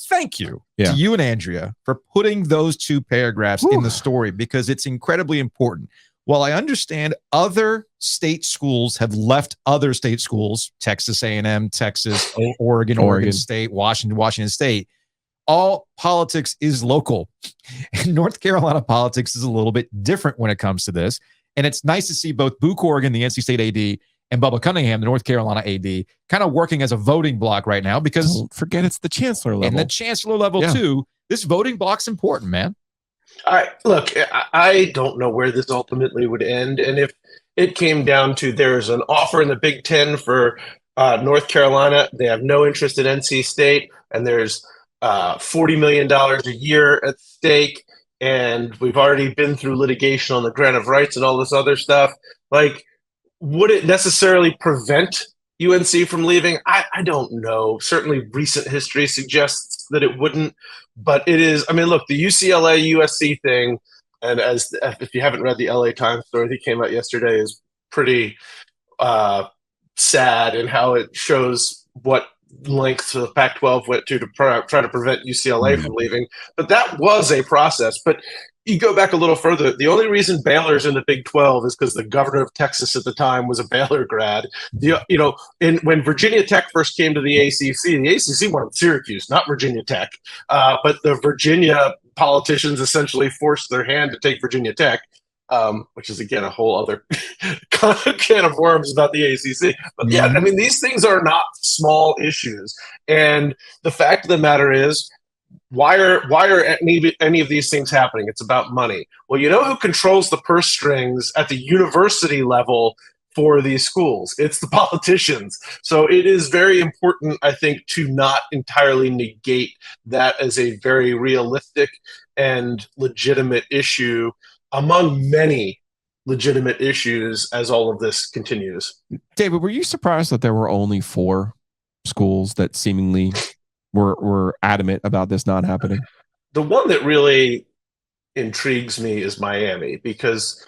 thank you to you and Andrea for putting those two paragraphs in the story, because it's incredibly important. While I understand other state schools have left other state schools, Texas A&M, Texas, Oregon State, Washington State, all politics is local. And North Carolina politics is a little bit different when it comes to this. And it's nice to see both Boo Corrigan, the NC State AD, and Bubba Cunningham, the North Carolina AD, kind of working as a voting block right now, because don't forget it's the chancellor level. And the chancellor level too. This voting block's important, man. Look, I don't know where this ultimately would end. And if it came down to there's an offer in the Big Ten for North Carolina, they have no interest in NC State, and there's $40 million a year at stake, and we've already been through litigation on the grant of rights and all this other stuff, like, would it necessarily prevent UNC from leaving? I don't know. Certainly recent history suggests that it wouldn't, but it is. I mean, look, the UCLA USC thing, and if you haven't read the LA Times story that came out yesterday, is pretty sad in how it shows what lengths the Pac-12 went to try to prevent UCLA from leaving. But that was a process. But you go back a little further, the only reason Baylor's in the Big 12 is because the governor of Texas at the time was a Baylor grad. When Virginia Tech first came to the ACC wanted Syracuse, not Virginia Tech. But the Virginia politicians essentially forced their hand to take Virginia Tech, which is, again, a whole other can of worms about the ACC. But yeah, I mean, these things are not small issues. And the fact of the matter is, why are any of these things happening? It's about money. Well, you know who controls the purse strings at the university level for these schools? It's the politicians. So it is very important, I think, to not entirely negate that as a very realistic and legitimate issue among many legitimate issues as all of this continues. David, were you surprised that there were only 4 schools that seemingly were adamant about this not happening? The one that really intrigues me is Miami, because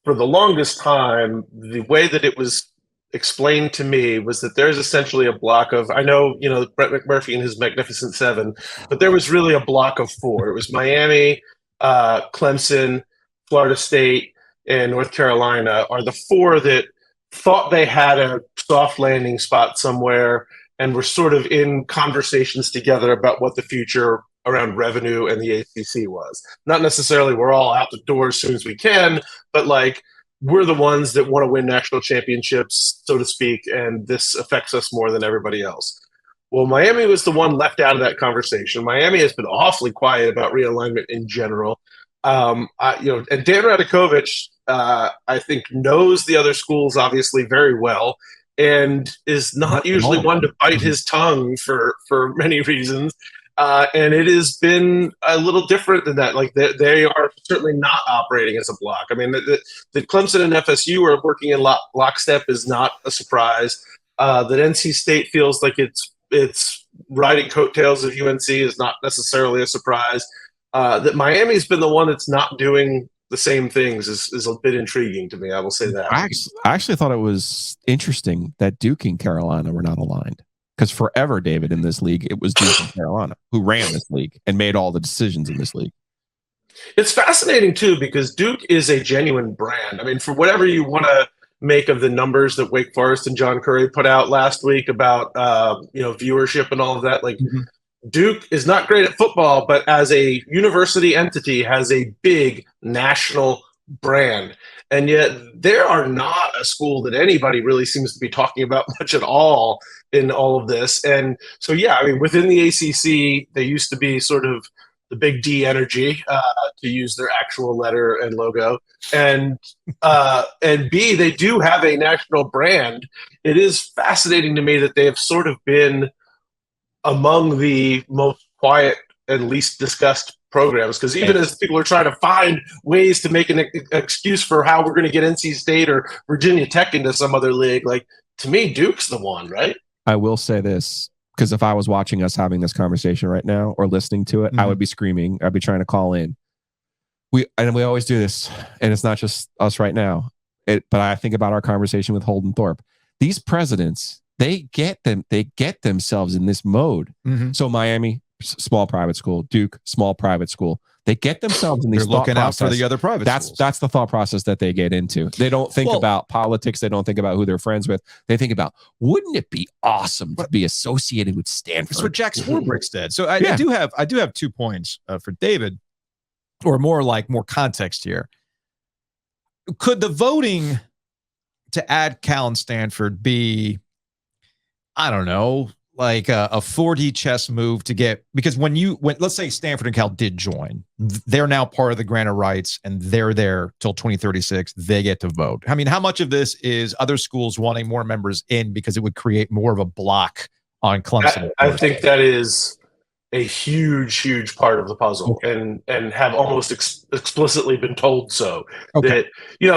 for the longest time, the way that it was explained to me was that there's essentially a block of, I know, Brett McMurphy and his Magnificent Seven, but there was really a block of 4. It was Miami, Clemson, Florida State, and North Carolina are the 4 that thought they had a soft landing spot somewhere and were sort of in conversations together about what the future around revenue and the ACC was. Not necessarily we're all out the door as soon as we can, but like, we're the ones that want to win national championships, so to speak, and this affects us more than everybody else. Well, Miami was the one left out of that conversation. Miami has been awfully quiet about realignment in general. And Dan Radakovich, I think, knows the other schools obviously very well, and is not usually one to bite his tongue for many reasons. And it has been a little different than that. Like, they are certainly not operating as a block. I mean, that Clemson and FSU are working in lockstep is not a surprise. That NC State feels like it's riding coattails of UNC is not necessarily a surprise. That Miami's been the one that's not doing the same things is a bit intriguing to me. I will say that. I actually thought it was interesting that Duke and Carolina were not aligned, because forever, David, in this league, it was Duke and Carolina who ran this league and made all the decisions in this league. It's fascinating too, because Duke is a genuine brand. I mean, for whatever you want to make of the numbers that Wake Forest and John Curry put out last week about viewership and all of that, like. Mm-hmm. Duke is not great at football, but as a university entity has a big national brand. And yet they are not a school that anybody really seems to be talking about much at all in all of this. And so, yeah, I mean, within the ACC, they used to be sort of the big D energy, to use their actual letter and logo. And B, they do have a national brand. It is fascinating to me that they have sort of been among the most quiet and least discussed programs, because even as people are trying to find ways to make an excuse for how we're going to get NC State or Virginia Tech into some other league, like, to me, Duke's the one, right? I will say this, because if I was watching us having this conversation right now or listening to it, I would be screaming. I'd be trying to call in. We always do this, and it's not just us right now. But I think about our conversation with Holden Thorpe. These presidents, they get themselves in this mode. Mm-hmm. So Miami, small private school. Duke, small private school. They get themselves in these. They're looking out for the other private schools. That's the thought process that they get into. They don't think about politics. They don't think about who they're friends with. They think about, wouldn't it be awesome to be associated with Stanford? That's what Jack Swarbrick said. So I do have 2 points for David, or more context here. Could the voting to add Cal and Stanford be, I don't know, like a 4D chess move to get, because when let's say Stanford and Cal did join, they're now part of the grant of rights and they're there till 2036. They get to vote. I mean, how much of this is other schools wanting more members in because it would create more of a block on Clemson? I think that is a huge part of the puzzle, and have almost explicitly been told so. That,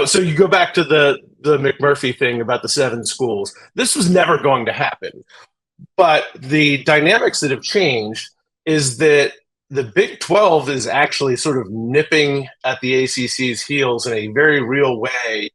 so you go back to the McMurphy thing about the 7 schools. This was never going to happen. But the dynamics that have changed is that the Big 12 is actually sort of nipping at the ACC's heels in a very real way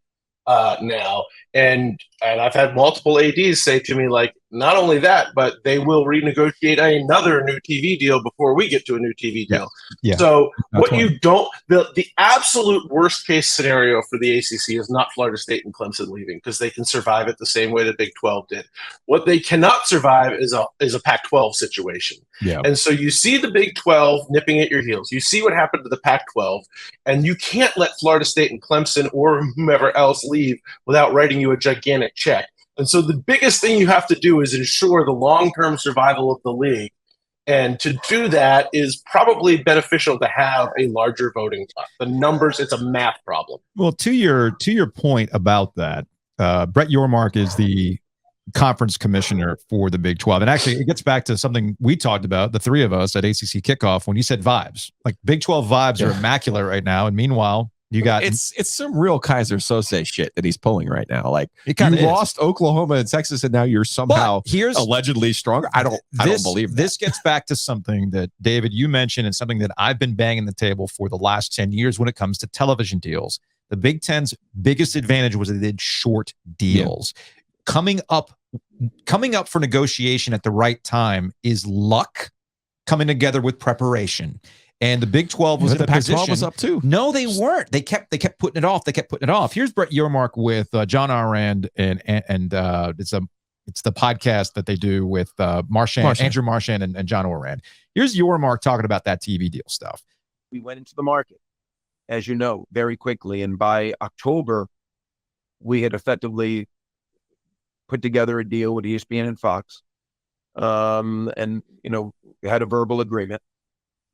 now. And I've had multiple ADs say to me, like, not only that, but they will renegotiate another new TV deal before we get to a new TV deal. Yeah. So the absolute worst case scenario for the ACC is not Florida State and Clemson leaving, because they can survive it the same way the Big 12 did. What they cannot survive is a Pac-12 situation. Yeah. And so you see the Big 12 nipping at your heels. You see what happened to the Pac-12, and you can't let Florida State and Clemson or whomever else leave without writing you a gigantic check. And so the biggest thing you have to do is ensure the long-term survival of the league. And to do that is probably beneficial to have a larger voting block. The numbers, it's a math problem. Well, to your point about that, Brett Yormark is the conference commissioner for the Big 12. And actually, it gets back to something we talked about, the 3 of us at ACC Kickoff, when you said vibes. Like, Big 12 vibes are immaculate right now. And meanwhile, you got it's some real Kaiser Sose shit that he's pulling right now. Like, you lost Oklahoma and Texas, and now you're somehow allegedly stronger. I don't believe that. This gets back to something that, David, you mentioned, and something that I've been banging the table for the last 10 years when it comes to television deals. The Big Ten's biggest advantage was they did short deals. Coming up for negotiation at the right time is luck coming together with preparation. And the Big 12 was in a position. Pac-12 was up too. No, they weren't. They kept putting it off. Here's Brett Yormark with John Arand, and it's the podcast that they do with Andrew Marchand and John Oran. Here's Yormark talking about that TV deal stuff. We went into the market, as you know, very quickly, and by October, we had effectively put together a deal with ESPN and Fox, and we had a verbal agreement.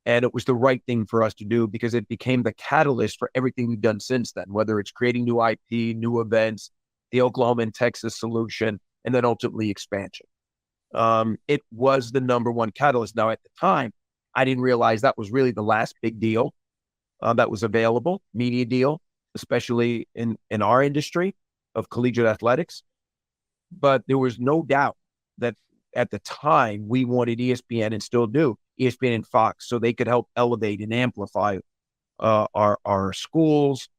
And it was the right thing for us to do, because it became the catalyst for everything we've done since then, whether it's creating new IP, new events, the Oklahoma and Texas solution, and then ultimately expansion. It was the number one catalyst. Now, at the time, I didn't realize that was really the last big deal that was available, media deal, especially in our industry of collegiate athletics. But there was no doubt that at the time we wanted ESPN, and still do, ESPN and Fox, so they could help elevate and amplify our schools,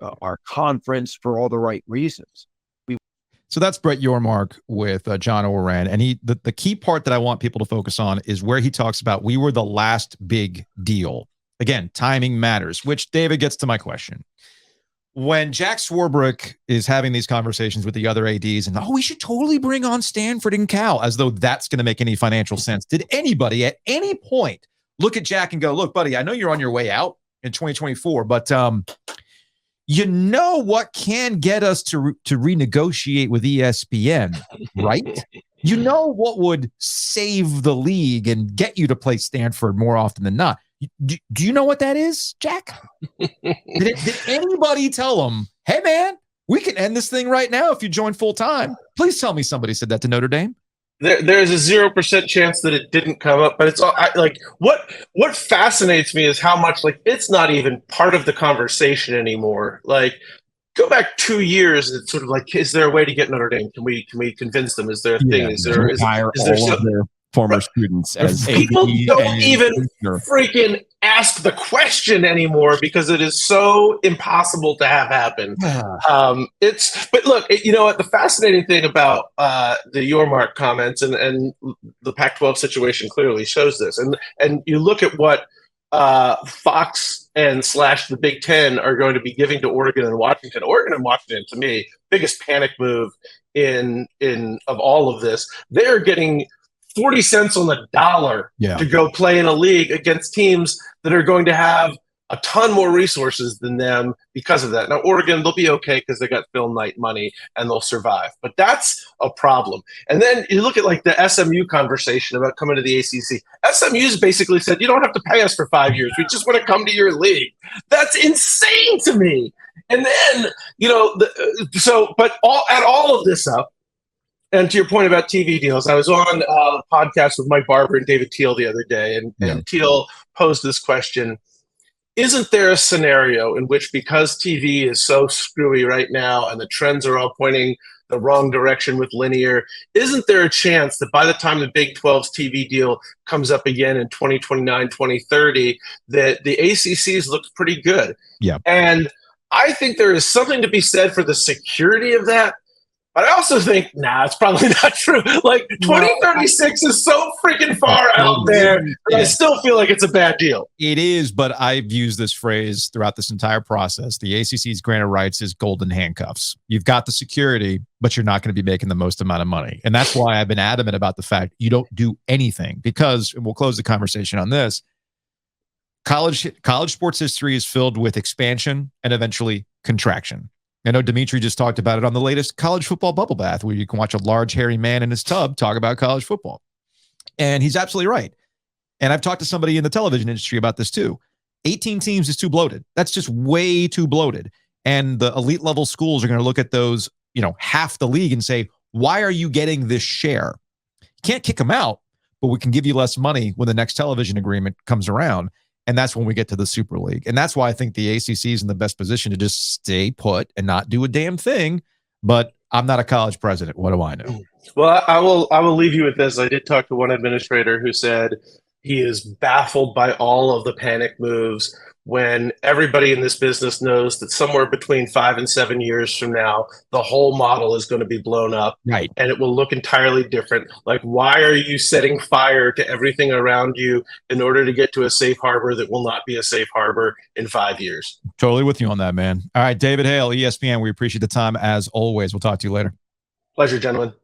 our conference, for all the right reasons. So that's Brett Yormark with John Oran. And the key part that I want people to focus on is where he talks about we were the last big deal. Again, timing matters, which, David, gets to my question. When Jack Swarbrick is having these conversations with the other ADs and, we should totally bring on Stanford and Cal, as though that's going to make any financial sense. Did anybody at any point look at Jack and go, look, buddy, I know you're on your way out in 2024, but what can get us to renegotiate with ESPN, right? What would save the league and get you to play Stanford more often than not? Do you know what that is, Jack? Did anybody tell him, hey, man, we can end this thing right now if you join full time? Please tell me somebody said that to Notre Dame. There's a 0% chance that it didn't come up, but it's all what fascinates me is how much it's not even part of the conversation anymore. Go back 2 years. It's sort of is there a way to get Notre Dame? Can we convince them? Is there a thing? Is there all of their former students as people don't even freaking ask the question anymore because it is so impossible to have happen. But look, you know what? The fascinating thing about the Yormark comments and the Pac-12 situation clearly shows this. And you look at what Fox and / the Big Ten are going to be giving to Oregon and Washington. Oregon and Washington, to me, biggest panic move in of all of this. They are getting 40 cents on the dollar to go play in a league against teams that are going to have a ton more resources than them because of that. Now, Oregon, they'll be okay because they got Phil Knight money and they'll survive. But that's a problem. And then you look at like the SMU conversation about coming to the ACC. SMU's basically said, you don't have to pay us for 5 years. We just want to come to your league. That's insane to me. And then, you know, add all of this up. And to your point about TV deals, I was on a podcast with Mike Barber and David Teal the other day, and Teal posed this question. Isn't there a scenario in which, because TV is so screwy right now and the trends are all pointing the wrong direction with linear, isn't there a chance that by the time the Big 12's TV deal comes up again in 2029, 2030, that the ACC's looks pretty good? Yeah. And I think there is something to be said for the security of that. But I also think, it's probably not true. Like 2036 is so freaking far out there. I still feel like it's a bad deal. It is, but I've used this phrase throughout this entire process. The ACC's grant of rights is golden handcuffs. You've got the security, but you're not going to be making the most amount of money. And that's why I've been adamant about the fact you don't do anything, because, and we'll close the conversation on this, college sports history is filled with expansion and eventually contraction. I know Dimitri just talked about it on the latest college football bubble bath, where you can watch a large, hairy man in his tub talk about college football. And he's absolutely right. And I've talked to somebody in the television industry about this too. 18 teams is too bloated. That's just way too bloated. And the elite level schools are going to look at those, half the league and say, why are you getting this share? You can't kick them out, but we can give you less money when the next television agreement comes around. And that's when we get to the Super League. And that's why I think the ACC is in the best position to just stay put and not do a damn thing. But I'm not a college president. What do I know? Well, I will leave you with this. I did talk to one administrator who said he is baffled by all of the panic moves when everybody in this business knows that somewhere between 5 and 7 years from now, the whole model is going to be blown up. Right. And it will look entirely different. Like, why are you setting fire to everything around you in order to get to a safe harbor that will not be a safe harbor in 5 years? Totally with you on that, man. All right, David Hale, ESPN. We appreciate the time as always. We'll talk to you later. Pleasure, gentlemen.